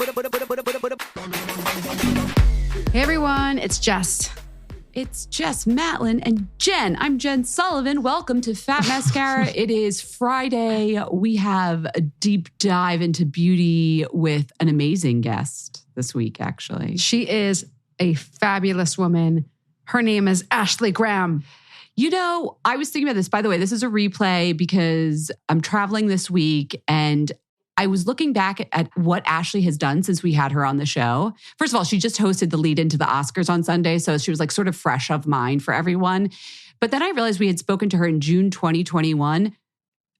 Hey everyone, it's Jess. It's Jess Matlin and Jen. I'm Jen Sullivan. Welcome to Fat Mascara. It is Friday. We have a deep dive into beauty with an amazing guest this week, actually. She is a fabulous woman. Her name is Ashley Graham. You know, I was thinking about this. By the way, this is a replay because I'm traveling this week and I was looking back at what Ashley has done since we had her on the show. First of all, she just hosted the lead into the Oscars on Sunday, so she was like sort of fresh of mind for everyone. But then I realized we had spoken to her in June 2021.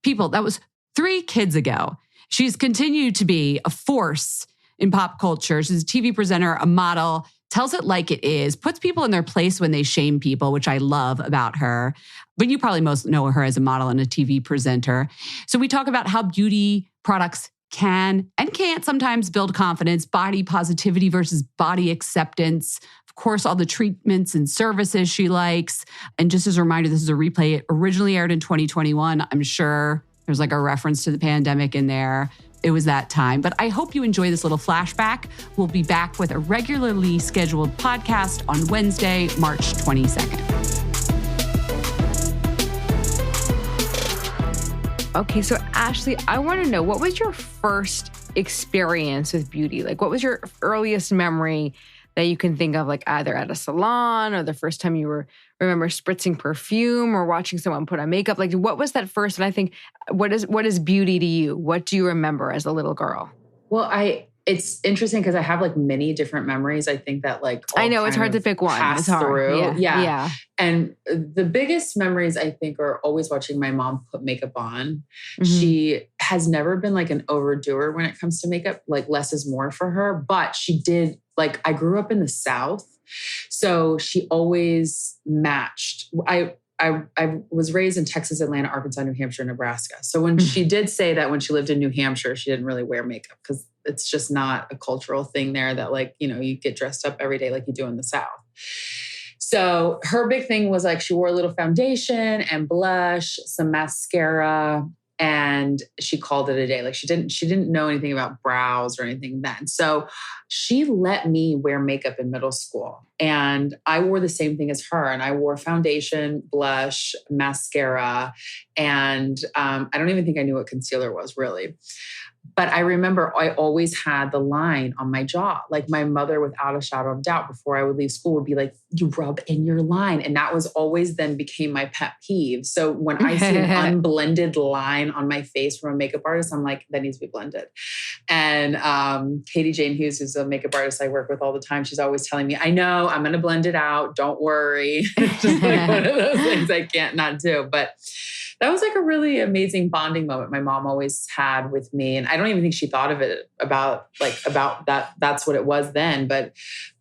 People, that was 3 kids ago. She's continued to be a force in pop culture. She's a TV presenter, a model, tells it like it is, puts people in their place when they shame people, which I love about her. But you probably most know her as a model and a TV presenter. So we talk about how beauty products can and can't sometimes build confidence, body positivity versus body acceptance. Of course, all the treatments and services she likes. And just as a reminder, this is a replay. It originally aired in 2021. I'm sure there's like a reference to the pandemic in there. It was that time. But I hope you enjoy this little flashback. We'll be back with a regularly scheduled podcast on Wednesday, March 22nd. Okay, so Ashley, I want to know, what was your first experience with beauty? Like, what was your earliest memory that you can think of, like either at a salon or the first time you remember spritzing perfume or watching someone put on makeup? Like, what was that first? And I think, what is beauty to you? What do you remember as a little girl? Well, it's interesting because I have like many different memories. I think that like I know it's hard to pick one. It's hard. Through. Yeah. And the biggest memories I think are always watching my mom put makeup on. Mm-hmm. She has never been like an overdoer when it comes to makeup. Like less is more for her, but she did. Like I grew up in the South, so she always matched. I was raised in Texas, Atlanta, Arkansas, New Hampshire, Nebraska. So when she did say that when she lived in New Hampshire, she didn't really wear makeup because it's just not a cultural thing there that like, you know, you get dressed up every day like you do in the South. So her big thing was like she wore a little foundation and blush, some mascara, and she called it a day. Like she didn't know anything about brows or anything then. So she let me wear makeup in middle school. And I wore the same thing as her. And I wore foundation, blush, mascara. And I don't even think I knew what concealer was really. But I remember I always had the line on my jaw. Like my mother, without a shadow of doubt, before I would leave school would be like, you rub in your line. And that was always then became my pet peeve. So when I see an unblended line on my face from a makeup artist, I'm like, that needs to be blended. And Katie Jane Hughes, who's a makeup artist I work with all the time, she's always telling me, I know, I'm going to blend it out. Don't worry. It's just like one of those things I can't not do. But that was like a really amazing bonding moment my mom always had with me. And I don't even think she thought of it about that. That's what it was then. But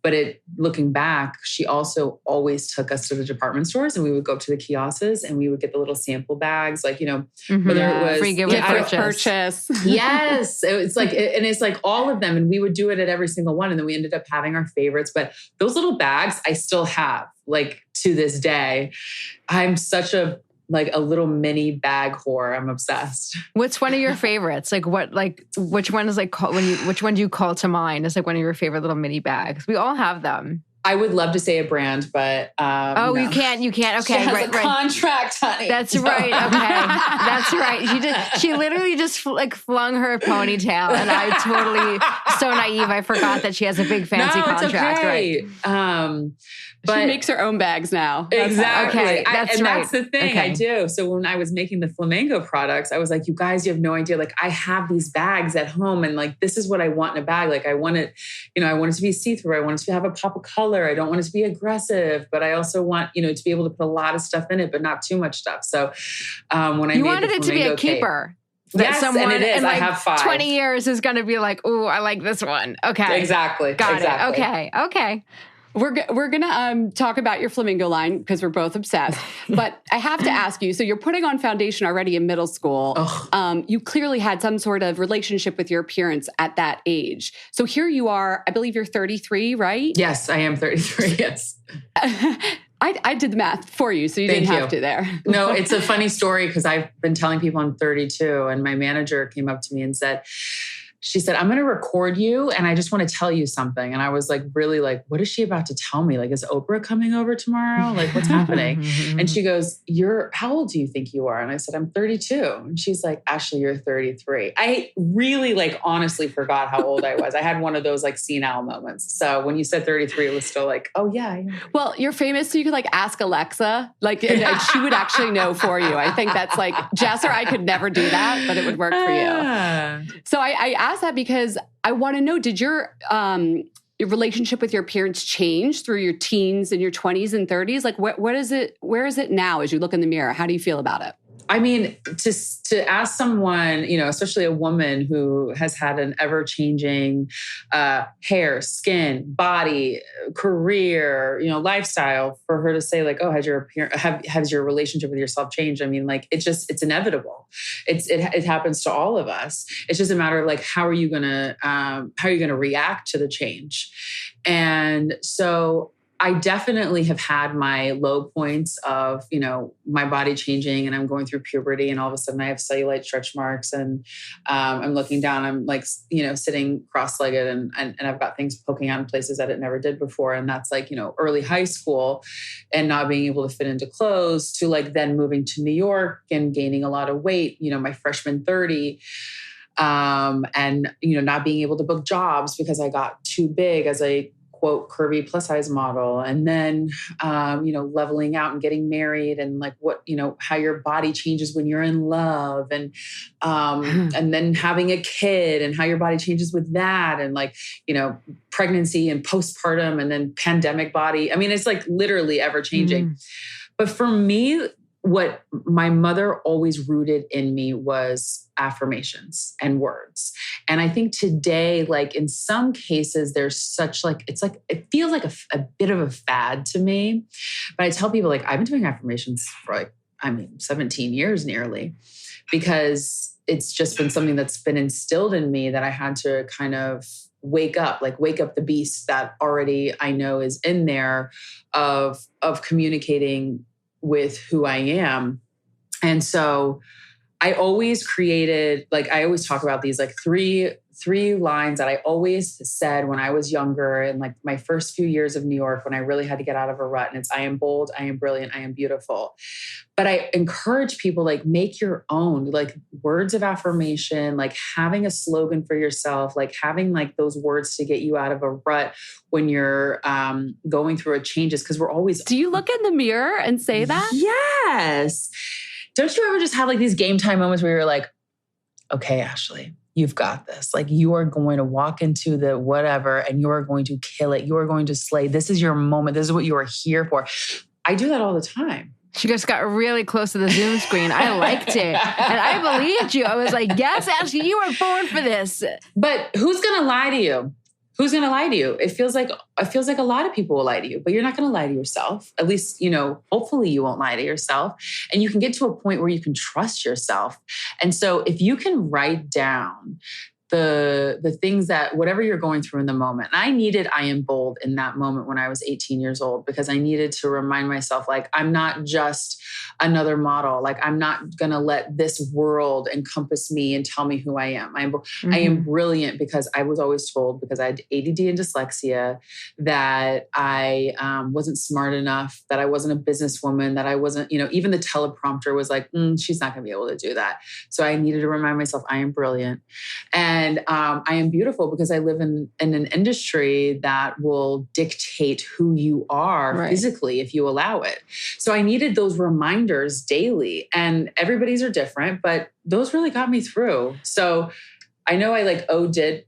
it looking back, she also always took us to the department stores and we would go up to the kiosks and we would get the little sample bags, like, you know, whether it was free gift purchase. Yes. It's like, and it's like all of them. And we would do it at every single one. And then we ended up having our favorites. But those little bags I still have, like to this day. I'm such a little mini bag whore. I'm obsessed. What's one of your favorites? Which one is which one do you call to mind as like one of your favorite little mini bags? We all have them. I would love to say a brand, but no. You can't. Okay, she has a contract, honey. That's right. Okay, that's right. She literally just like flung her ponytail, and I totally so naive. I forgot that she has a big fancy contract. Okay. Right? But she makes her own bags now. Exactly. Okay, that's That's the thing. Okay. I do. So when I was making the Flamingo products, I was like, you guys, you have no idea. Like I have these bags at home and like, this is what I want in a bag. Like I want it, I want it to be see-through. I want it to have a pop of color. I don't want it to be aggressive, but I also want, to be able to put a lot of stuff in it, but not too much stuff. So you wanted it to be a keeper. Yes, someone, and it is. I have 5. 20 years is going to be like, ooh, I like this one. Okay. Exactly. Got it. Okay. We're going to talk about your Flamingo line because we're both obsessed. But I have to ask you, so you're putting on foundation already in middle school. You clearly had some sort of relationship with your appearance at that age. So here you are, I believe you're 33, right? Yes, I am 33, yes. I did the math for you, so you didn't have to there. No, it's a funny story because I've been telling people I'm 32 and my manager came up to me and said, she said, I'm going to record you and I just want to tell you something. And I was like, really like, what is she about to tell me? Like, is Oprah coming over tomorrow? Like, what's happening? And she goes, how old do you think you are? And I said, I'm 32. And she's like, Ashley, you're 33. I really like honestly forgot how old I was. I had one of those like senile moments. So when you said 33, it was still like, oh yeah. Well, you're famous, so you could like ask Alexa, like, and she would actually know for you. I think that's like, Jess or I could never do that, but it would work for you. So I asked that because I want to know, did your relationship with your parents change through your teens and your 20s and 30s? Like, where is it now as you look in the mirror? How do you feel about it? I mean, to ask someone, you know, especially a woman who has had an ever-changing hair, skin, body, career, you know, lifestyle, for her to say like, oh, has your relationship with yourself changed? I mean, like, it's inevitable. It happens to all of us. It's just a matter of like, how are you gonna react to the change? And so I definitely have had my low points of, you know, my body changing and I'm going through puberty and all of a sudden I have cellulite stretch marks and I'm looking down, I'm like, you know, sitting cross-legged and I've got things poking out in places that it never did before. And that's like, you know, early high school and not being able to fit into clothes to like then moving to New York and gaining a lot of weight, you know, my freshman 30. And, you know, not being able to book jobs because I got too big as a quote curvy plus size model. And then, you know, leveling out and getting married and like what, you know, how your body changes when you're in love and then having a kid and how your body changes with that. And like, you know, pregnancy and postpartum and then pandemic body. I mean, it's like literally ever changing. Mm-hmm. But for me, what my mother always rooted in me was affirmations and words. And I think today, like in some cases, there's such like, it's like, it feels like a bit of a fad to me. But I tell people like, I've been doing affirmations for like, 17 years nearly, because it's just been something that's been instilled in me that I had to kind of wake up the beast that already I know is in there of communicating with who I am. And so I always created, like, I always talk about these like three lines that I always said when I was younger and like my first few years of New York when I really had to get out of a rut. And it's, I am bold, I am brilliant, I am beautiful. But I encourage people, like, make your own, like, words of affirmation, like having a slogan for yourself, like having like those words to get you out of a rut when you're going through a changes. Because we're always... Do you look in the mirror and say that? Yes. Don't you ever just have like these game time moments where you're like, okay, Ashley, you've got this. Like, you are going to walk into the whatever and you are going to kill it. You are going to slay. This is your moment. This is what you are here for. I do that all the time. She just got really close to the Zoom screen. I liked it. And I believed you. I was like, yes, Ashley, you were born for this. But who's going to lie to you? Who's going to lie to you? It feels like a lot of people will lie to you, but you're not going to lie to yourself. At least, you know, hopefully you won't lie to yourself. And you can get to a point where you can trust yourself. And so if you can write down the things that, whatever you're going through in the moment. And I needed I am bold in that moment when I was 18 years old, because I needed to remind myself, like, I'm not just another model. Like, I'm not going to let this world encompass me and tell me who I am. I am brilliant, because I was always told, because I had ADD and dyslexia, that I wasn't smart enough, that I wasn't a businesswoman, that I wasn't, you know, even the teleprompter was like, she's not going to be able to do that. So I needed to remind myself I am brilliant. And I am beautiful, because I live in an industry that will dictate who you are physically if you allow it. So I needed those reminders daily, and everybody's are different, but those really got me through. So I know I overdid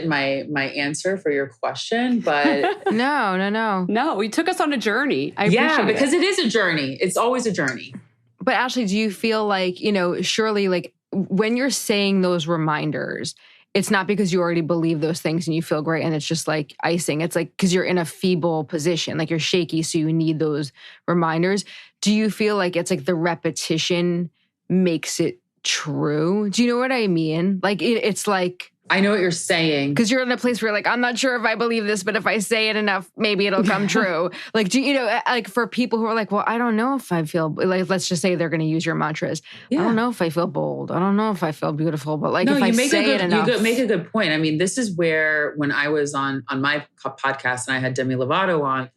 my answer for your question, but no, you took us on a journey. I appreciate because it is a journey. It's always a journey. But Ashley, do you feel like, you know, surely, like, when you're saying those reminders, it's not because you already believe those things and you feel great and it's just like icing. It's like because you're in a feeble position, like you're shaky, so you need those reminders. Do you feel like it's like the repetition makes it true? Do you know what I mean? Like it's like I know what you're saying. Because you're in a place where you're like, I'm not sure if I believe this, but if I say it enough, maybe it'll come true. Like, do you know, like for people who are like, well, I don't know if I feel, like, let's just say they're going to use your mantras. Yeah. I don't know if I feel bold. I don't know if I feel beautiful, but like, if I say it enough. You make a good point. I mean, this is where, when I was on my podcast and I had Demi Lovato on,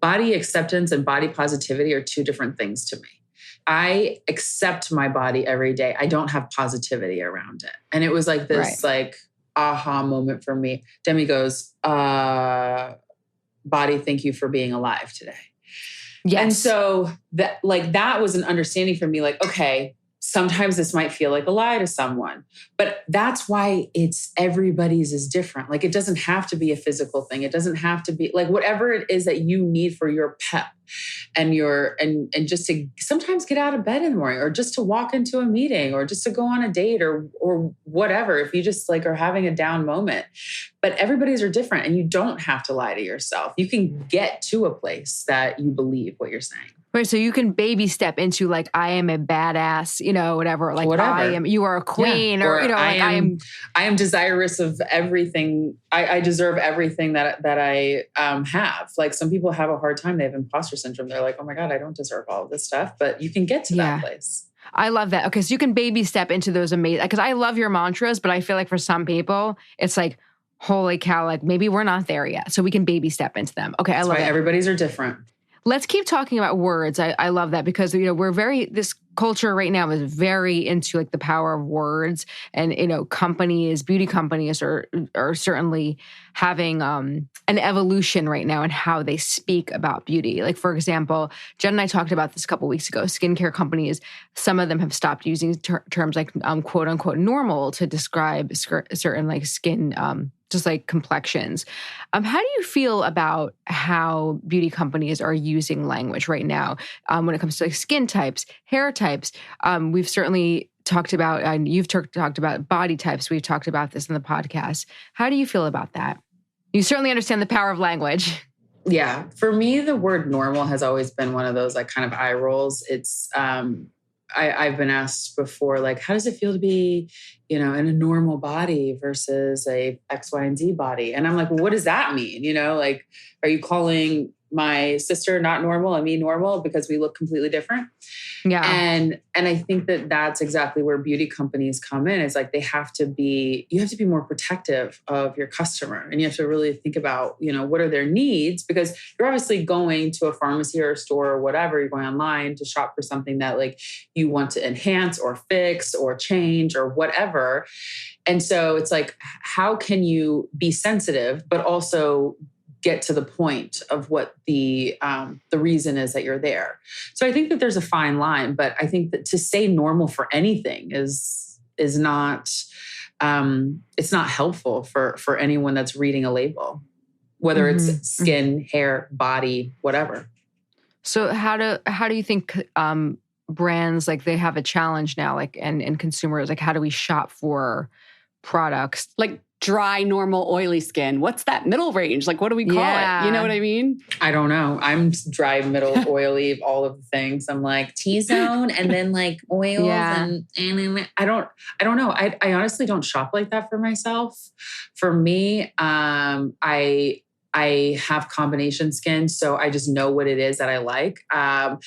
body acceptance and body positivity are two different things to me. I accept my body every day. I don't have positivity around it. And it was like this, like, aha moment for me. Demi goes, body, thank you for being alive today. Yes. And so that was an understanding for me. Like, okay, sometimes this might feel like a lie to someone, but that's why everybody's is different. Like, it doesn't have to be a physical thing. It doesn't have to be like whatever it is that you need for your pep and and just to sometimes get out of bed in the morning, or just to walk into a meeting, or just to go on a date, or whatever, if you just like are having a down moment. But everybody's are different, and you don't have to lie to yourself. You can get to a place that you believe what you're saying. Right. So you can baby step into like, I am a badass, whatever. Like, whatever. You are a queen, or I am desirous of everything. I deserve everything that I have. Like, some people have a hard time. They have imposter syndrome. They're like, oh my God, I don't deserve all of this stuff. But you can get to that place. I love that. Okay. So you can baby step into those amazing, because I love your mantras, but I feel like for some people, it's like, holy cow, like maybe we're not there yet. So we can baby step into them. Okay. That's I love why it. Everybody's are different. Let's keep talking about words. I love that, because, this culture right now is very into like the power of words, and, beauty companies are certainly having an evolution right now in how they speak about beauty. Like, for example, Jen and I talked about this a couple of weeks ago. Skincare companies, some of them have stopped using terms like quote unquote normal to describe certain like skin, just like complexions. How do you feel about how beauty companies are using language right now when it comes to like skin types, hair types? We've certainly talked about, and you've talked about body types. We've talked about this in the podcast. How do you feel about that? You certainly understand the power of language. Yeah. For me, the word normal has always been one of those like kind of eye rolls. It's, I've been asked before, like, how does it feel to be, in a normal body versus a X, Y, and Z body? And I'm like, well, what does that mean? Like, are you calling my sister not normal and me normal because we look completely different? Yeah. And I think that that's exactly where beauty companies come in. It's like you have to be more protective of your customer, and you have to really think about, what are their needs, because you're obviously going to a pharmacy or a store or whatever, you're going online to shop for something that like you want to enhance or fix or change or whatever. And so it's like, how can you be sensitive, but also get to the point of what the reason is that you're there? So I think that there's a fine line, but I think that to say normal for anything is not, it's not helpful for anyone that's reading a label, whether it's skin, hair, body, whatever. So how do you think brands, like, they have a challenge now, like, and consumers, like, how do we shop for products like dry, normal, oily skin? What's that middle range? Like, what do we call it? You know what I mean? I don't know. I'm dry, middle, oily, all of the things. I'm like T-zone and then like oils and I don't know. I honestly don't shop like that for myself. For me, I have combination skin, so I just know what it is that I like.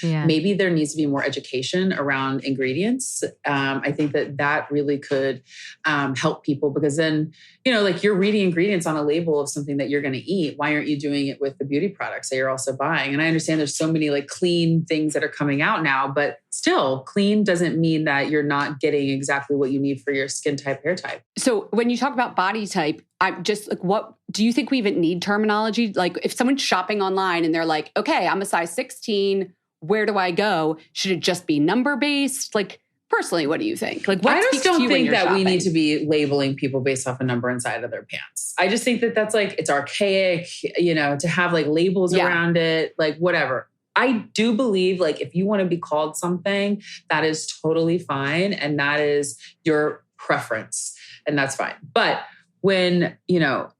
Maybe there needs to be more education around ingredients. I think that really could help people, because then, like, you're reading ingredients on a label of something that you're going to eat. Why aren't you doing it with the beauty products that you're also buying? And I understand there's so many like clean things that are coming out now, but still, clean doesn't mean that you're not getting exactly what you need for your skin type, hair type. So when you talk about body type, I'm just like, what do you think we even need terminology? Like, if someone's shopping online and they're like, okay, I'm a size 16, where do I go? Should it just be number based? Like, personally, what do you think? Like, what I just don't think that shopping? We need to be labeling people based off a number inside of their pants. I just think that that's like, it's archaic, to have like labels around it, like whatever. I do believe, like, if you want to be called something, that is totally fine. And that is your preference. And that's fine. But when,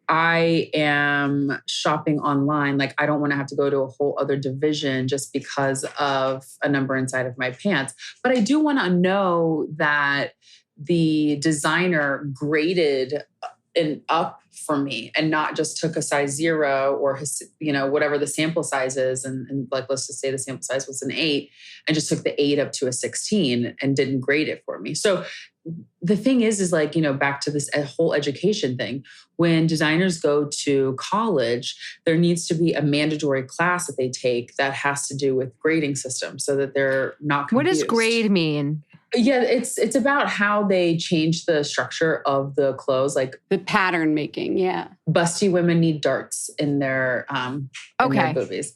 I am shopping online, like, I don't want to have to go to a whole other division just because of a number inside of my pants. But I do want to know that the designer graded and up for me and not just took a size 0 or, whatever the sample size is. And like, let's just say the sample size was an 8 and just took the 8 up to a 16 and didn't grade it for me. So the thing is like, back to this whole education thing, when designers go to college, there needs to be a mandatory class that they take that has to do with grading systems so that they're not confused. What does grade mean? Yeah, it's about how they change the structure of the clothes, like the pattern making. Yeah, busty women need darts in their boobies,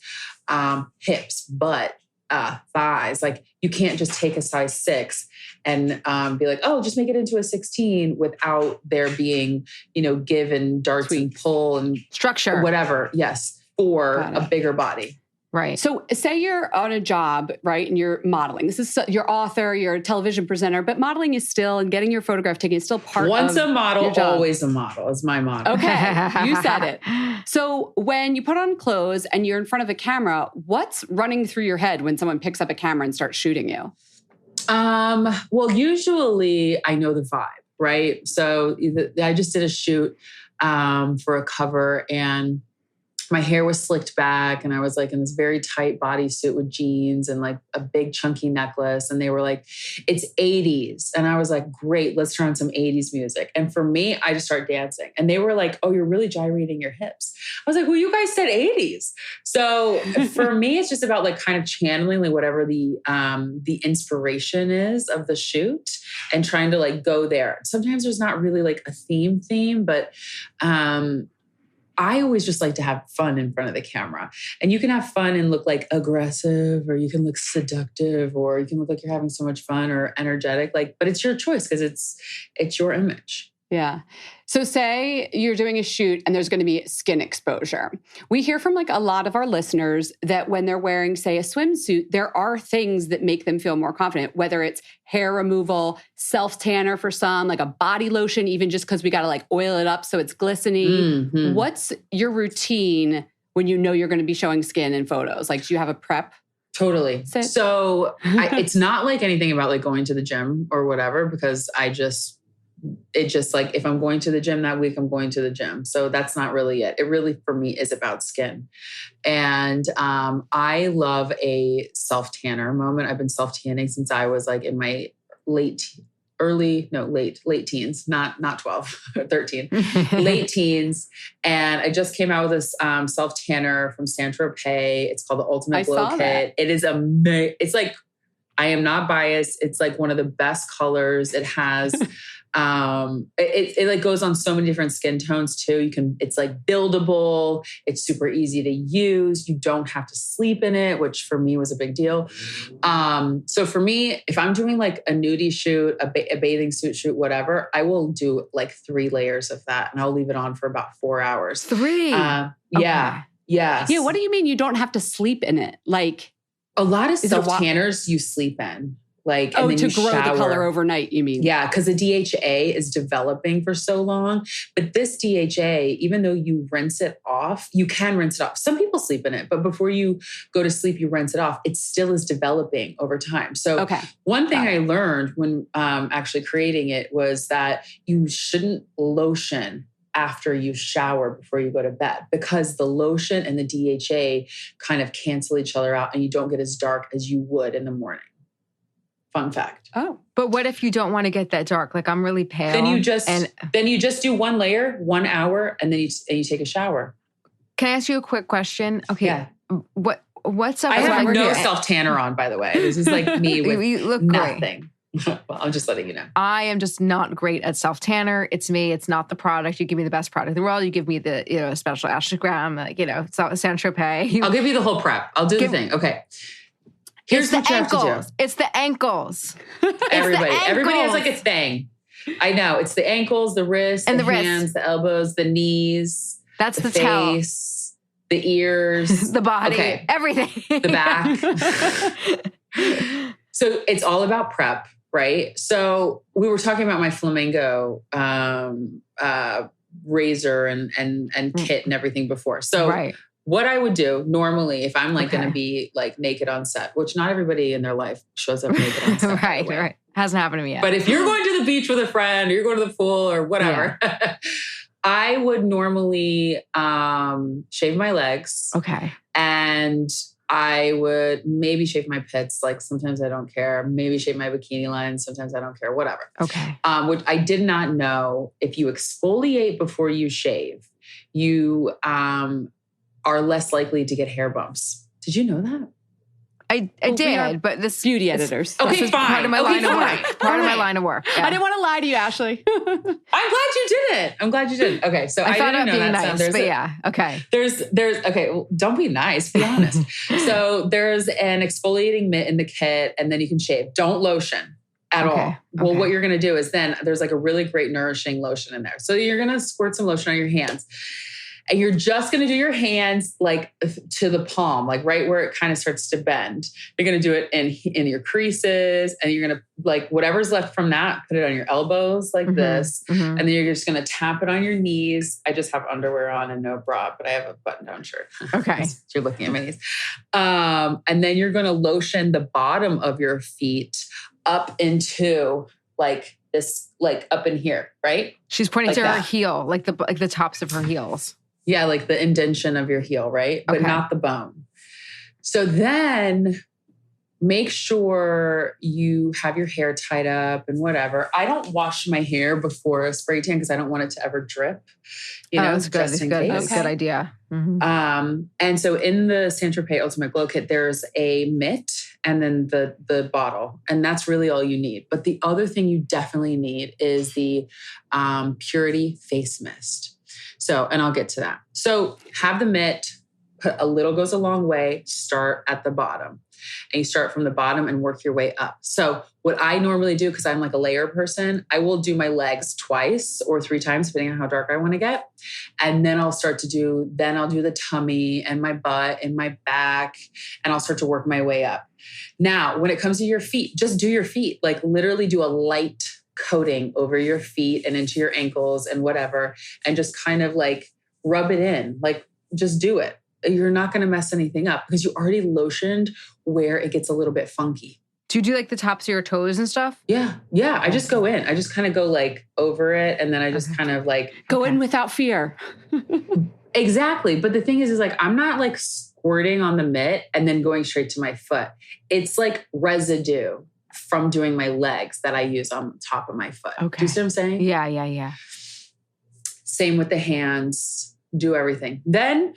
hips, butt, thighs. Like you can't just take a size 6 and be like, oh, just make it into a 16 without there being, give and darts and pull and structure, whatever. Yes, for a bigger body. Right. So say you're on a job, right, and you're modeling. This is your author, you're a television presenter, but modeling is still, and getting your photograph taken is still part Once of a model, your job. always a model is my motto. Okay, you said it. So when you put on clothes and you're in front of a camera, what's running through your head when someone picks up a camera and starts shooting you? Well, usually I know the vibe, right? So I just did a shoot for a cover and my hair was slicked back and I was like in this very tight bodysuit with jeans and like a big chunky necklace. And they were like, it's 80s. And I was like, great, let's turn on some 80s music. And for me, I just started dancing. And they were like, oh, you're really gyrating your hips. I was like, well, you guys said 80s. So for me, it's just about like kind of channeling like whatever the inspiration is of the shoot and trying to like go there. Sometimes there's not really like a theme, but I always just like to have fun in front of the camera. And you can have fun and look like aggressive, or you can look seductive, or you can look like you're having so much fun or energetic. Like, but it's your choice because it's your image. Yeah. So say you're doing a shoot and there's going to be skin exposure. We hear from like a lot of our listeners that when they're wearing, say, a swimsuit, there are things that make them feel more confident, whether it's hair removal, self-tanner for some, like a body lotion, even just because we got to like oil it up so it's glistening. Mm-hmm. What's your routine when you know you're going to be showing skin in photos? Like, do you have a prep? Totally. So it's not like anything about like going to the gym or whatever, because it just like, if I'm going to the gym that week, I'm going to the gym. So that's not really it. It really, for me, is about skin. And I love a self-tanner moment. I've been self-tanning since I was like in my late teens, not 12, 13, late teens. And I just came out with this self-tanner from Saint-Tropez. It's called the Ultimate Glow Kit. That. It is amazing. It's like, I am not biased. It's like one of the best colors. It has... it like goes on so many different skin tones too. It's like buildable. It's super easy to use. You don't have to sleep in it, which for me was a big deal. So for me, if I'm doing like a nudie shoot, a bathing suit shoot, whatever, I will do like 3 layers of that and I'll leave it on for about 4 hours. 3? Yeah. Okay. Yes. Yeah. What do you mean you don't have to sleep in it? Like a lot of self-tanners you sleep in. Like, and then to you grow shower. The color overnight, you mean? Yeah, because the DHA is developing for so long. But this DHA, even though you rinse it off, you can rinse it off. Some people sleep in it, but before you go to sleep, you rinse it off. It still is developing over time. So one thing I learned when actually creating it was that you shouldn't lotion after you shower before you go to bed, because the lotion and the DHA kind of cancel each other out and you don't get as dark as you would in the morning. Fun fact. Oh, but what if you don't want to get that dark? Like I'm really pale. Then you just do 1 layer, 1 hour, and then you take a shower. Can I ask you a quick question? Okay. Yeah. What's up? I have no self-tanner on, by the way. This is like me with you look nothing. Well, I'm just letting you know. I am just not great at self-tanner. It's me. It's not the product. You give me the best product in the world. You give me the special Ashgram, Saint-Tropez. I'll give you the whole prep. I'll do the thing. Okay. Here's what you have to do. It's the ankles. Everybody has like a thing. I know. It's the ankles, the wrists, and the hands, the elbows, the knees. That's the face, the ears, the body, everything. The back. So it's all about prep, right? So we were talking about my flamingo razor and kit and everything before. So what I would do normally if I'm like going to be like naked on set, which not everybody in their life shows up naked on set. Right. Hasn't happened to me yet. But if you're going to the beach with a friend or you're going to the pool or whatever, I would normally shave my legs. Okay. And I would maybe shave my pits. Like sometimes I don't care. Maybe shave my bikini line. Sometimes I don't care. Whatever. Okay. Which I did not know. If you exfoliate before you shave, you are less likely to get hair bumps. Did you know that? I did, but this beauty editors. Okay, fine. Part of my line of work. Part of my Alright. line of work. Yeah. I didn't want to lie to you, Ashley. I'm glad you did it. I'm glad you did. Okay, so I thought didn't know being that. nice, but yeah, okay. There's okay. Well, don't be nice. Be honest. So there's an exfoliating mitt in the kit, and then you can shave. Don't lotion at all. Well, what you're gonna do is then there's like a really great nourishing lotion in there. So you're gonna squirt some lotion on your hands. And you're just going to do your hands like to the palm, like right where it kind of starts to bend. You're going to do it in your creases, and you're going to like whatever's left from that, put it on your elbows like this. And then you're just going to tap it on your knees. I just have underwear on and no bra, but I have a button down shirt. Okay. You're looking at my knees. And then you're going to lotion the bottom of your feet up into like this, like up in here, right? She's pointing like to that. her heel, like the tops of her heels. Yeah, like the indentation of your heel, right? But not the bone. So then make sure you have your hair tied up and whatever. I don't wash my hair before a spray tan because I don't want it to ever drip. You know, that's good. That's good. That's a good idea. And so in the Saint-Tropez Ultimate Glow Kit, there's a mitt and then the bottle. And that's really all you need. But the other thing you definitely need is the Purity Face Mist. So, and I'll get to that. So have the mitt, put a little goes a long way, start at the bottom. And you start from the bottom and work your way up. So what I normally do, because I'm like a layer person, I will do my legs twice or 3 times, depending on how dark I want to get. And then I'll do the tummy and my butt and my back, and I'll start to work my way up. Now, when it comes to your feet, just do your feet. Like literally do a light coating over your feet and into your ankles and whatever, and just kind of like rub it in, like just do it. You're not going to mess anything up because you already lotioned where it gets a little bit funky. Do you do like the tops of your toes and stuff? Yeah. I just go in. I just kind of go like over it, and then I just kind of like go in without fear. Exactly. But the thing is like I'm not like squirting on the mitt and then going straight to my foot. It's like residue from doing my legs that I use on top of my foot. Okay. Do you see what I'm saying? Yeah. Same with the hands. Do everything. Then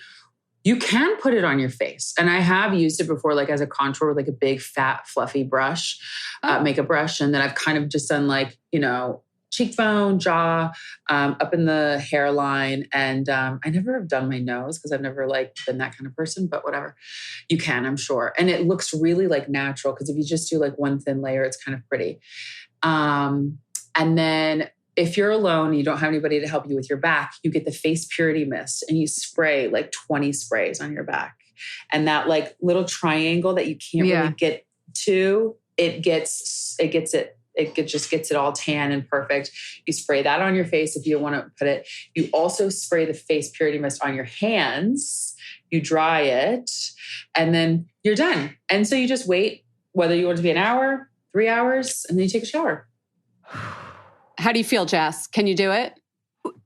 you can put it on your face. And I have used it before, like as a contour with like a big, fat, fluffy brush, makeup brush. And then I've kind of just done like, you know, cheekbone, jaw, up in the hairline. And I never have done my nose because I've never like been that kind of person, but whatever. You can, I'm sure. And it looks really like natural because if you just do like one thin layer, it's kind of pretty. And then if you're alone and you don't have anybody to help you with your back, you get the Face Purity Mist and you spray like 20 sprays on your back. And that like little triangle that you can't really get to, it just gets it all tan and perfect. You spray that on your face if you want to put it. You also spray the Face Purity Mist on your hands. You dry it, and then you're done. And so you just wait, whether you want it to be an hour, 3 hours, and then you take a shower. How do you feel, Jess? Can you do it?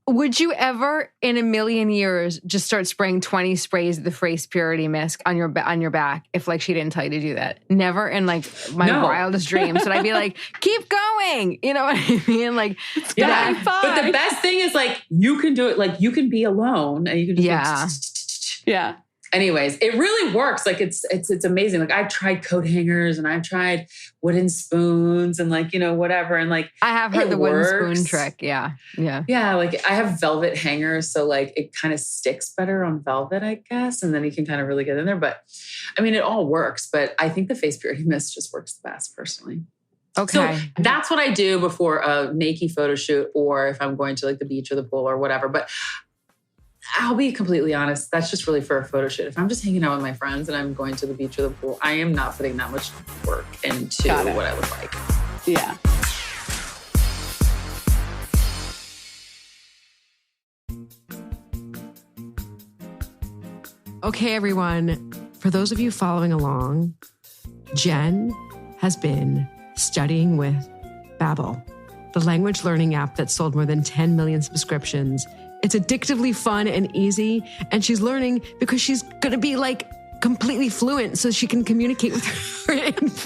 Would you ever, in a million years, just start spraying 20 sprays of the Face Purity Mist on your back if like she didn't tell you to do that? Never in like my wildest dreams. And I'd be like, keep going. You know what I mean? Like, yeah. But the best thing is like, you can do it. Like you can be alone and you can just yeah. Anyways, it really works. Like it's amazing. Like I've tried coat hangers and I've tried wooden spoons and like, you know, whatever. And like, I have heard the wooden spoon trick. Yeah. Yeah. Like I have velvet hangers. So like it kind of sticks better on velvet, I guess. And then you can kind of really get in there. But I mean, it all works, but I think the Face Purity Mist just works the best personally. Okay. So that's what I do before a naked photo shoot, or if I'm going to like the beach or the pool or whatever. But I'll be completely honest, that's just really for a photo shoot. If I'm just hanging out with my friends and I'm going to the beach or the pool, I am not putting that much work into what I look like. Yeah. Okay, everyone. For those of you following along, Jen has been studying with Babbel, the language learning app that sold more than 10 million subscriptions It's addictively fun and easy. And she's learning because she's going to be like completely fluent so she can communicate with her infants.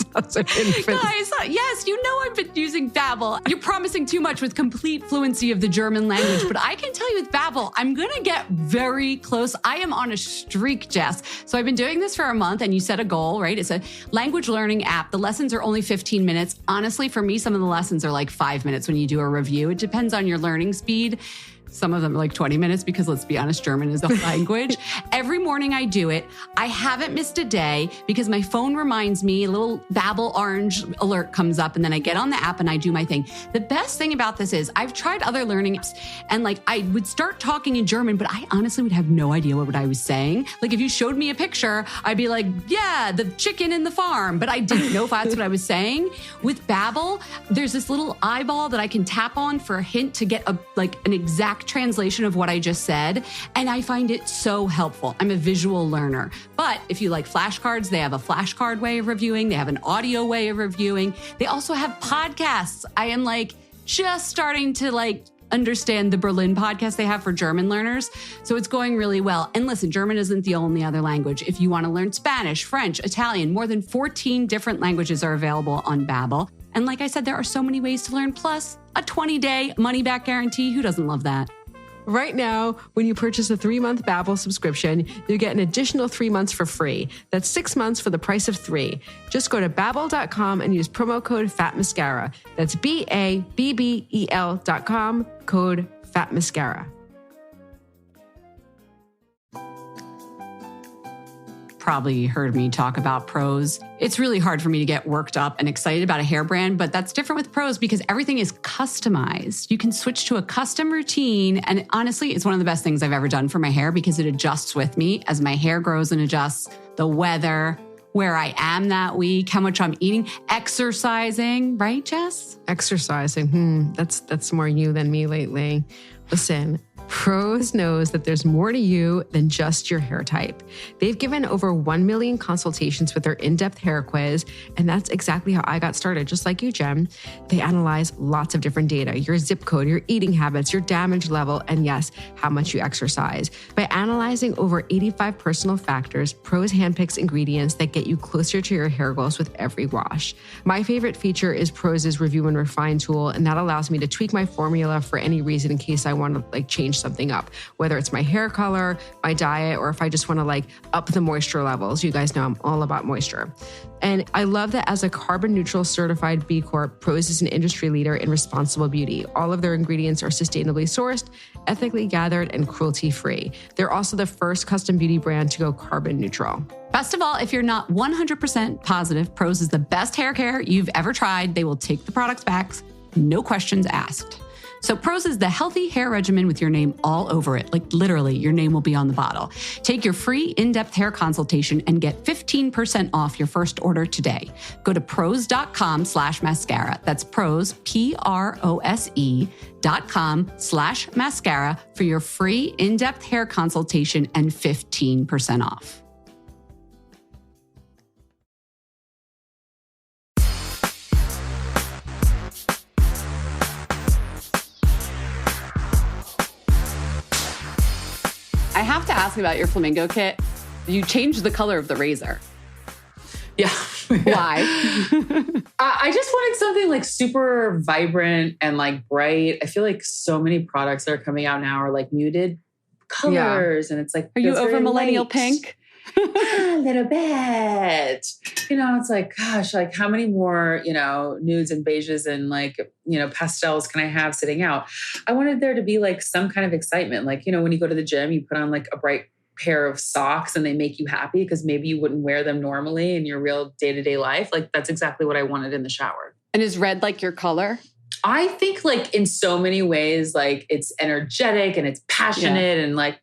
Guys, yes, you know I've been using Babbel. You're promising too much with complete fluency of the German language, but I can tell you with Babbel, I'm going to get very close. I am on a streak, Jess. So I've been doing this for a month, and you set a goal, right? It's a language learning app. The lessons are only 15 minutes. Honestly, for me, some of the lessons are like 5 minutes when you do a review. It depends on your learning speed. Some of them are like 20 minutes because, let's be honest, German is a language. Every morning I do it. I haven't missed a day because my phone reminds me, a little Babbel orange alert comes up, and then I get on the app and I do my thing. The best thing about this is I've tried other learning apps, and like I would start talking in German, but I honestly would have no idea what I was saying. Like if you showed me a picture, I'd be like, yeah, the chicken in the farm, but I didn't know if that's what I was saying. With Babbel, there's this little eyeball that I can tap on for a hint to get an exact translation of what I just said. And I find it so helpful. I'm a visual learner. But if you like flashcards, they have a flashcard way of reviewing. They have an audio way of reviewing. They also have podcasts. I am like just starting to understand the Berlin podcast they have for German learners. So it's going really well. And listen, German isn't the only other language. If you want to learn Spanish, French, Italian, more than 14 different languages are available on Babbel. And like I said, there are so many ways to learn, plus a 20-day money-back guarantee. Who doesn't love that? Right now, when you purchase a 3-month Babbel subscription, you get an additional 3 months for free. That's 6 months for the price of 3. Just go to Babbel.com and use promo code FATMASCARA. That's BABBEL.com, code FATMASCARA. Probably heard me talk about Prose. It's really hard for me to get worked up and excited about a hair brand, but that's different with Prose because everything is customized. You can switch to a custom routine, and honestly, it's one of the best things I've ever done for my hair because it adjusts with me as my hair grows and adjusts, the weather, where I am that week, how much I'm eating, exercising, right, Jess? Exercising, that's more you than me lately. Listen, Prose knows that there's more to you than just your hair type. They've given over 1 million consultations with their in-depth hair quiz, and that's exactly how I got started, just like you, Jem. They analyze lots of different data, your zip code, your eating habits, your damage level, and yes, how much you exercise. By analyzing over 85 personal factors, Prose handpicks ingredients that get you closer to your hair goals with every wash. My favorite feature is Prose's Review and Refine tool, and that allows me to tweak my formula for any reason in case I want to change something up, whether it's my hair color, my diet, or if I just want to up the moisture levels. You guys know I'm all about moisture. And I love that as a carbon neutral certified B Corp, Prose is an industry leader in responsible beauty. All of their ingredients are sustainably sourced, ethically gathered, and cruelty-free. They're also the first custom beauty brand to go carbon neutral. Best of all, if you're not 100% positive Prose is the best hair care you've ever tried, they will take the products back, no questions asked. So Prose is the healthy hair regimen with your name all over it. Literally, your name will be on the bottle. Take your free in-depth hair consultation and get 15% off your first order today. Go to prose.com/mascara. That's Prose, PROSE.com/mascara for your free in-depth hair consultation and 15% off. I have to ask about your flamingo kit. You changed the color of the razor. Yeah. Why? I just wanted something super vibrant and bright. I feel like so many products that are coming out now are muted colors. Yeah. And it's are you over millennial light. Pink? A little bit. It's gosh, how many more, nudes and beiges and pastels can I have sitting out? I wanted there to be some kind of excitement. When you go to the gym, you put on a bright pair of socks and they make you happy because maybe you wouldn't wear them normally in your real day-to-day life. That's exactly what I wanted in the shower. And is red your color? I think in so many ways, it's energetic and it's passionate and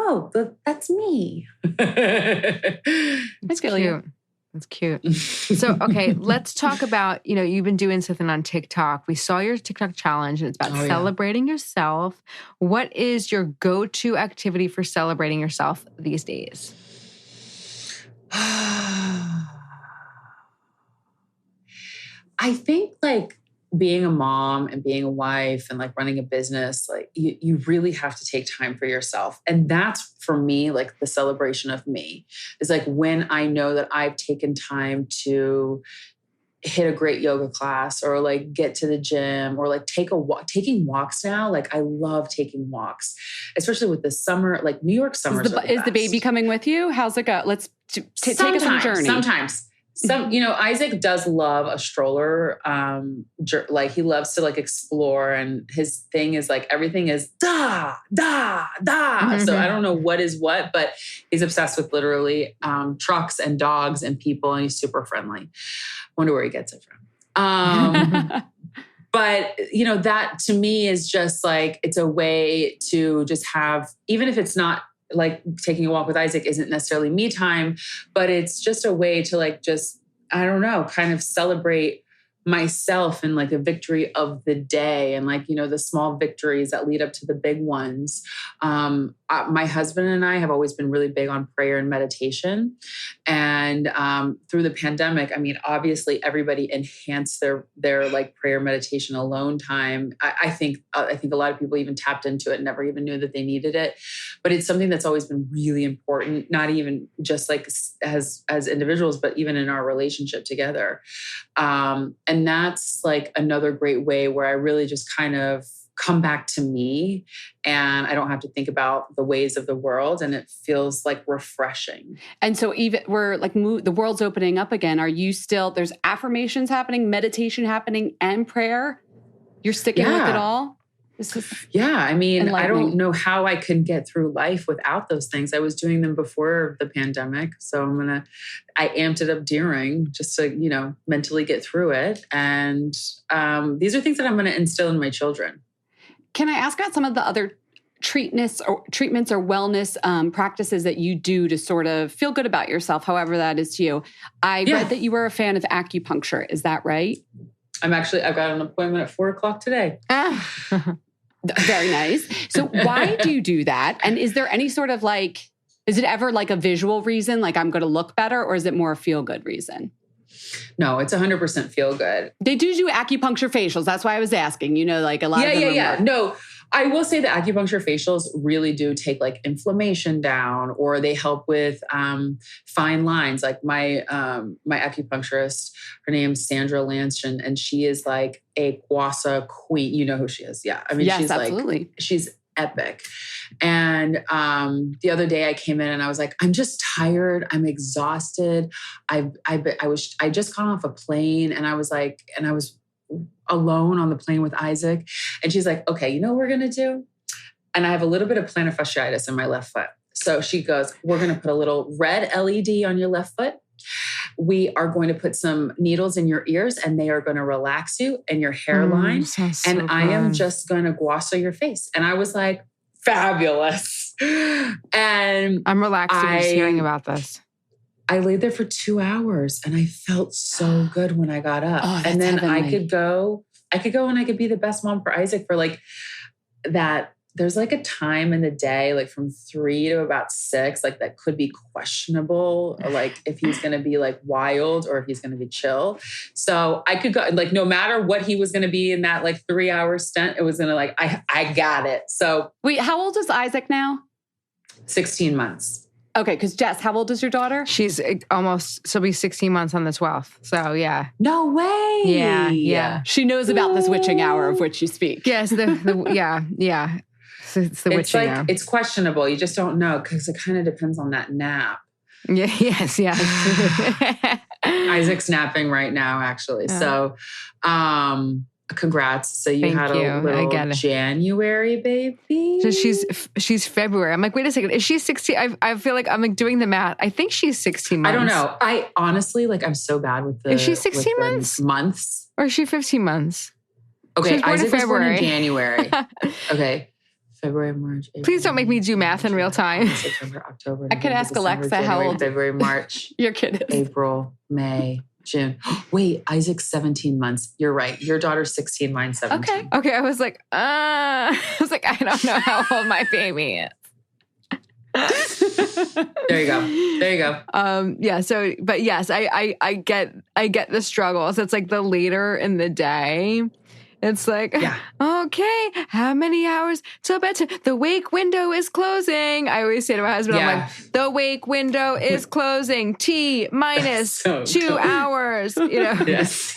oh, that's me. That's cute. That's cute. So, okay, let's talk about, you've been doing something on TikTok. We saw your TikTok challenge and it's about celebrating yourself. What is your go-to activity for celebrating yourself these days? I think being a mom and being a wife and like running a business, like you really have to take time for yourself. And that's for me, like the celebration of me is like when I know that I've taken time to hit a great yoga class or like get to the gym or like take a walk. Taking walks now, like I love taking walks, especially with the summer, like New York summers. Is the baby coming with you? How's it go? Let's take us on a journey. Sometimes. Isaac does love a stroller. Like he loves to like explore, and his thing is like everything is da, da, da. Mm-hmm. So I don't know what is what, but he's obsessed with literally trucks and dogs and people, and he's super friendly. Wonder where he gets it from. But, that to me is just like, it's a way to just have, even if it's not like taking a walk with Isaac isn't necessarily me time, but it's just a way to like, just, I don't know, kind of celebrate myself and like a victory of the day and like, the small victories that lead up to the big ones. My husband and I have always been really big on prayer and meditation. And through the pandemic, I mean, obviously everybody enhanced their like prayer, meditation, alone time. I think a lot of people even tapped into it and never even knew that they needed it. But it's something that's always been really important, not even just like as individuals, but even in our relationship together. And that's like another great way where I really just kind of come back to me and I don't have to think about the ways of the world, and it feels like refreshing. And so even we're like the world's opening up again. Are you still, there's affirmations happening, meditation happening, and prayer? You're sticking with it all? Yeah. I mean, I don't know how I could get through life without those things. I was doing them before the pandemic. So I amped it up during just to, mentally get through it. And these are things that I'm going to instill in my children. Can I ask about some of the other treatments or wellness practices that you do to sort of feel good about yourself, however that is to you? I read that you were a fan of acupuncture. Is that right? I've got an appointment at 4:00 today. Very nice. So why do you do that? And is there any sort of like, is it ever like a visual reason, like I'm going to look better, or is it more a feel-good reason? No, it's 100% feel good. They do acupuncture facials. That's why I was asking, like a lot of them. Yeah. No, I will say that acupuncture facials really do take like inflammation down, or they help with fine lines. Like my acupuncturist, her name's Sandra Lanston, and she is like a guasa queen. You know who she is. Yeah. I mean, yes, she's absolutely. Like, she's epic. And the other day I came in and I was like, I'm just tired. I'm exhausted. I just got off a plane and I was alone on the plane with Isaac. And she's like, okay, you know what we're going to do? And I have a little bit of plantar fasciitis in my left foot. So she goes, we're going to put a little red LED on your left foot. We are going to put some needles in your ears and they are going to relax you and your hairline. And I am just going to guasa your face. And I was like, fabulous. And I'm relaxed just hearing about this. I laid there for 2 hours and I felt so good when I got up. Oh, and then heavenly. I could go and I could be the best mom for Isaac for like that. There's like a time in the day, like from 3 to about 6, like that could be questionable, or like if he's going to be like wild or if he's going to be chill. So I could go, like, no matter what he was going to be in that like 3-hour stint, it was going to like, I got it. So wait, how old is Isaac now? 16 months. Okay. Cause Jess, how old is your daughter? She'll be 16 months on the 12th. So yeah. No way. Yeah. She knows about the switching hour of which you speak. Yes. Yeah. It's the witching hour. It's questionable. You just don't know because it kind of depends on that nap. Yeah. Yes. Yeah. Isaac's napping right now, actually. So, congrats. So you had a little January baby. So she's February. I'm like, wait a second. Is she 16? I feel like I'm like doing the math. I think she's 16 months. I don't know. I honestly, like, I'm so bad with the. Is she 16 months? Months. Or is she 15 months? Okay. Isaac was born in January. Okay. February, March, April. Please don't make me do math in real time. September, October. I could ask Alexa January, how old February, March. Your kid is. April, May, June. Wait, Isaac's 17 months. You're right. Your daughter's 16, mine's 17. Okay. I was like, I don't know how old my baby is. There you go. Yeah. So, but yes, I get the struggle. So it's like the later in the day. It's like, okay, how many hours till bedtime? The wake window is closing. I always say to my husband, I'm like, the wake window is closing. T minus so 2 hours. You know? Yes.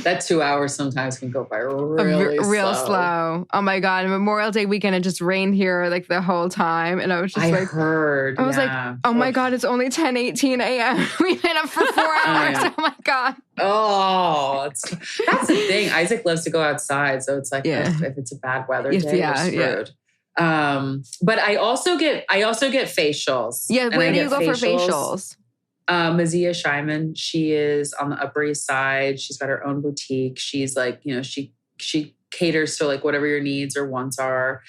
That 2 hours sometimes can go by real slow. Oh my God. Memorial Day weekend, it just rained here like the whole time. And I was just like, oh my God, it's only 10:18 a.m. We've been up for 4 hours. Oh my God. Oh, that's the thing. Isaac loves to go outside. So it's like, if it's a bad weather day, we're screwed. But I also get facials. Yeah. Where do you go for facials? Mazia Shyman, she is on the Upper East Side. She's got her own boutique. She's like, she caters to like whatever your needs or wants are.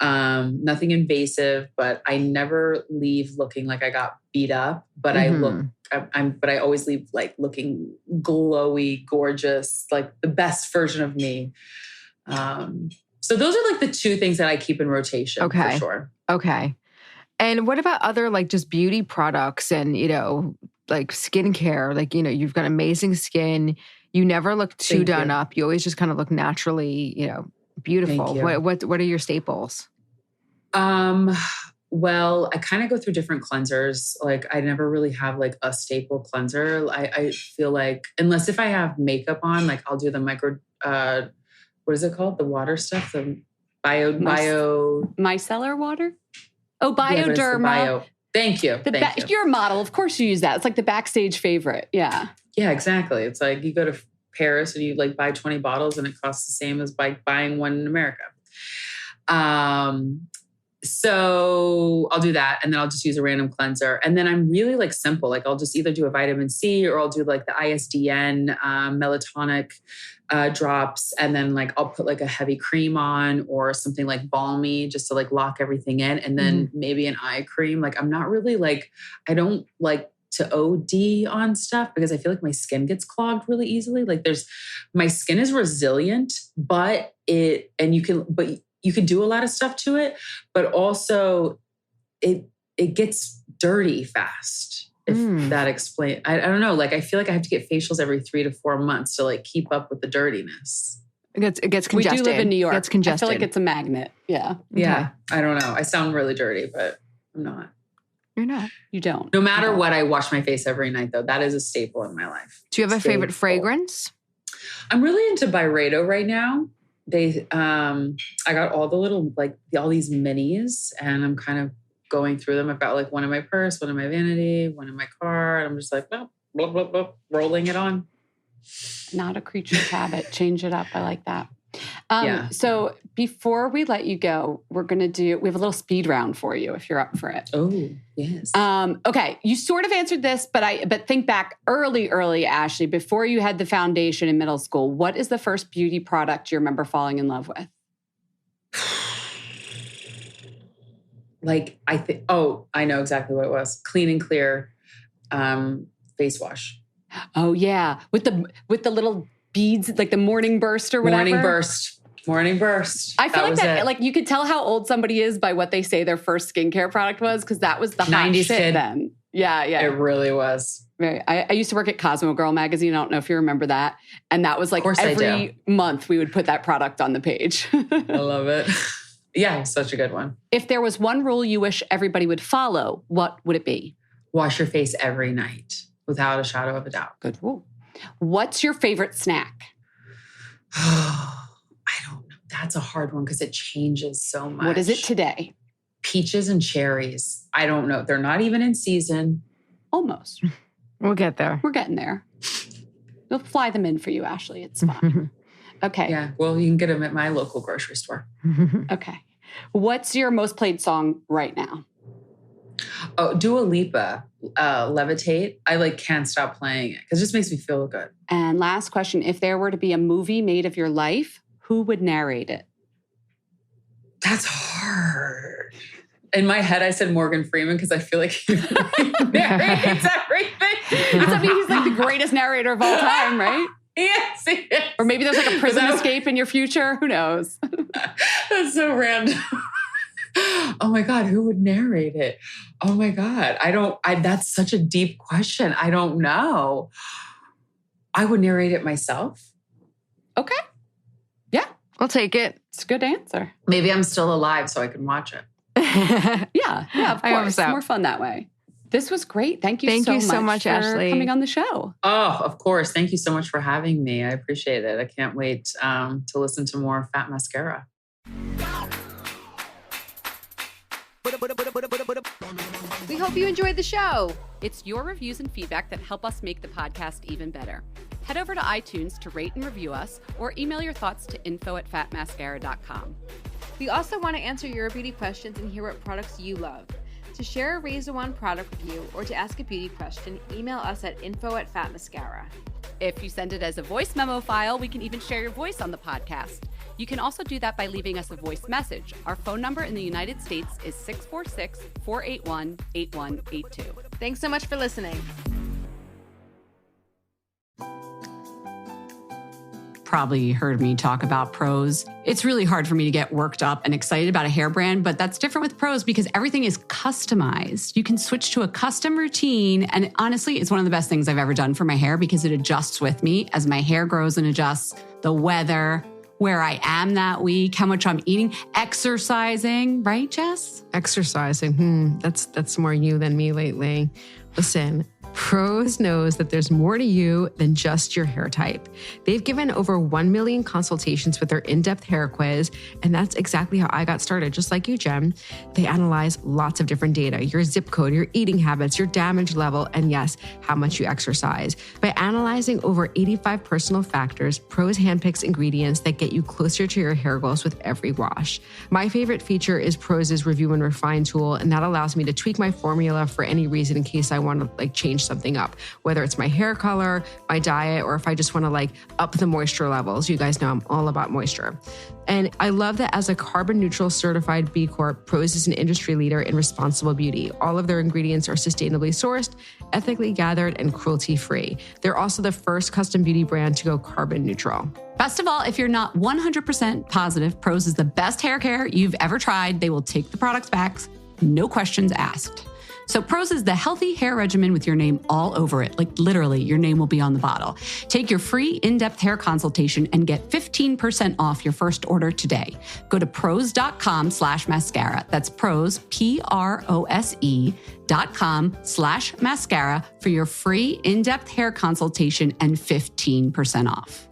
Nothing invasive, but I never leave looking like I got beat up. But I always leave like looking glowy, gorgeous, like the best version of me. So those are like the two things that I keep in rotation for sure. Okay. And what about other like just beauty products and, like skincare? Like, you've got amazing skin. You never look too done up. You always just kind of look naturally, beautiful. What are your staples? Well, I kind of go through different cleansers. Like I never really have like a staple cleanser. I feel like unless if I have makeup on, like I'll do the what is it called? The water stuff, the micellar water. Oh, Bioderma. Thank you. You're a model. Of course you use that. It's like the backstage favorite. Yeah. Yeah, exactly. It's like you go to Paris and you like buy 20 bottles and it costs the same as buying one in America. So I'll do that. And then I'll just use a random cleanser. And then I'm really like simple. Like I'll just either do a vitamin C or I'll do like the ISDN melatonin drops. And then like I'll put like a heavy cream on or something like balmy just to like lock everything in. And then maybe an eye cream. Like I'm not really like, I don't like to OD on stuff because I feel like my skin gets clogged really easily. Like my skin is resilient, but you can do a lot of stuff to it, but also it gets dirty fast. If that explains, I don't know. Like I feel like I have to get facials every 3 to 4 months to like keep up with the dirtiness. It gets congested. We do live in New York. It's congested. I feel like it's a magnet. Yeah. Yeah. I don't know. I sound really dirty, but I'm not. You're not. You don't. No matter what, I wash my face every night though. That is a staple in my life. Do you have a favorite fragrance? I'm really into Byredo right now. I got all the little, like all these minis and I'm kind of going through them. I've got like one in my purse, one in my vanity, one in my car. And I'm just like, blah, blah, blah, blah, rolling it on. Not a creature's habit. Change it up. I like that. So before we let you go, we have a little speed round for you if you're up for it. Oh, yes. Okay. You sort of answered this, but think back early, Ashley, before you had the foundation in middle school, what is the first beauty product you remember falling in love with? Like, I know exactly what it was. Clean and Clear face wash. Oh yeah. With the little beads, like the Morning Burst or whatever. Morning Burst. I feel like you could tell how old somebody is by what they say their first skincare product was, because that was the hot 90s shit kid. then. Yeah. It really was. I used to work at Cosmo Girl magazine. I don't know if you remember that. And that was like every month we would put that product on the page. I love it. Yeah, such a good one. If there was one rule you wish everybody would follow, what would it be? Wash your face every night without a shadow of a doubt. Good rule. What's your favorite snack? I don't know. That's a hard one because it changes so much. What is it today? Peaches and cherries. I don't know. They're not even in season. Almost. We'll get there. We're getting there. We'll fly them in for you, Ashley. It's fine. Okay. Yeah. Well, you can get them at my local grocery store. Okay. What's your most played song right now? Oh, Dua Lipa, Levitate. I can't stop playing it because it just makes me feel good. And last question. If there were to be a movie made of your life, who would narrate it? That's hard. In my head, I said Morgan Freeman because I feel like he narrates everything. Does that mean he's like the greatest narrator of all time, right? Yes, he is. Or maybe there's like a prison escape in your future. Who knows? That's so random. Oh my God, who would narrate it? Oh my God. That's such a deep question. I don't know. I would narrate it myself. Okay. Yeah. I'll take it. It's a good answer. Maybe I'm still alive so I can watch it. Yeah, of I hope course. so. More fun that way. This was great. Thank you so much for Ashley. coming on the show. Oh, of course. Thank you so much for having me. I appreciate it. I can't wait to listen to more Fat Mascara. We hope you enjoyed the show. It's your reviews and feedback that help us make the podcast even better. Head over to iTunes to rate and review us, or email your thoughts to info@fatmascara.com. We also want to answer your beauty questions and hear what products you love. To share a Raise the One product review or to ask a beauty question, email us at info@fatmascara. If you send it as a voice memo file, we can even share your voice on the podcast. You can also do that by leaving us a voice message. Our phone number in the United States is 646-481-8182. Thanks so much for listening. Probably heard me talk about Prose. It's really hard for me to get worked up and excited about a hair brand, but that's different with Prose because everything is customized. You can switch to a custom routine, and honestly, it's one of the best things I've ever done for my hair because it adjusts with me as my hair grows and adjusts, the weather, where I am that week, how much I'm eating, exercising, right, Jess? Exercising. That's more you than me lately. Listen, Prose knows that there's more to you than just your hair type. They've given over 1 million consultations with their in-depth hair quiz, and that's exactly how I got started, just like you, Jem. They analyze lots of different data, your zip code, your eating habits, your damage level, and yes, how much you exercise. By analyzing over 85 personal factors, Prose handpicks ingredients that get you closer to your hair goals with every wash. My favorite feature is Prose's Review and Refine tool, and that allows me to tweak my formula for any reason in case I want to change something up, whether it's my hair color, my diet, or if I just want to up the moisture levels. You guys know I'm all about moisture. And I love that as a carbon neutral certified B Corp, Prose is an industry leader in responsible beauty. All of their ingredients are sustainably sourced, ethically gathered, and cruelty free. They're also the first custom beauty brand to go carbon neutral. Best of all, if you're not 100% positive Prose is the best hair care you've ever tried, they will take the products back, no questions asked. So Prose is the healthy hair regimen with your name all over it. Literally, your name will be on the bottle. Take your free in-depth hair consultation and get 15% off your first order today. Go to prose.com/mascara. That's Prose, PROSE.com/mascara for your free in-depth hair consultation and 15% off.